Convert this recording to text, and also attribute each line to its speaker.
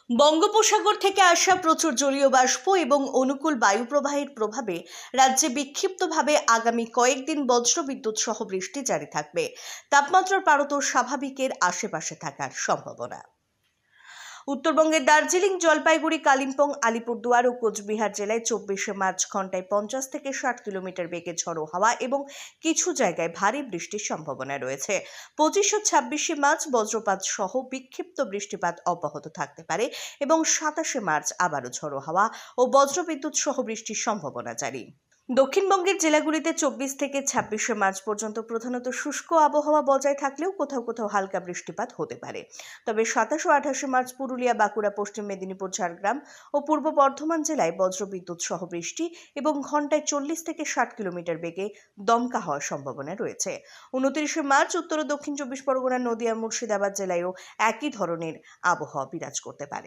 Speaker 1: বঙ্গোপসাগর থেকে আসা প্রচুর জলীয় বাষ্প এবং অনুকূল বায়ু প্রবাহের প্রভাবে রাজ্যে বিক্ষিপ্তভাবে আগামী কয়েকদিন বজ্রবিদ্যুৎ সহ বৃষ্টি জারি থাকবে। তাপমাত্রার পারত স্বাভাবিকের আশেপাশে থাকার সম্ভাবনা। উত্তরবঙ্গের দার্জিলিং, জলপাইগুড়ি, কালিম্পং, আলিপুরদুয়ার ও কোচবিহার জেলায় 24শে মার্চ ঘন্টায় 50 থেকে 60 কিলোমিটার বেগে ঝড়ো হাওয়া এবং কিছু জায়গায় ভারী বৃষ্টির সম্ভাবনা রয়েছে। 25 ও 26শে মার্চ বজ্রপাত সহ বিক্ষিপ্ত বৃষ্টিপাত অব্যাহত থাকতে পারে এবং 27শে মার্চ আবারও ঝড়ো হাওয়া ও বজ্রবিদ্যুৎ সহ বৃষ্টির সম্ভাবনা জারি। দক্ষিণবঙ্গের জেলাগুলিতে 24 থেকে 26শে মার্চ পর্যন্ত প্রধানত শুষ্ক আবহাওয়া বজায় থাকলেও কোথাও কোথাও হালকা বৃষ্টিপাত হতে পারে। তবে 27 ও 28শে মার্চ পুরুলিয়া, বাঁকুড়া, পশ্চিম মেদিনীপুর, ঝাড়গ্রাম ও পূর্ব বর্ধমান জেলায় বজ্রবিদ্যুৎ সহ বৃষ্টি এবং ঘন্টায় 40 থেকে 60 কিলোমিটার বেগে দমকা হওয়ার সম্ভাবনা রয়েছে। 29শে মার্চ উত্তর ও দক্ষিণ 24 পরগনা, নদিয়া, মুর্শিদাবাদ জেলায়ও একই ধরনের আবহাওয়া বিরাজ করতে পারে।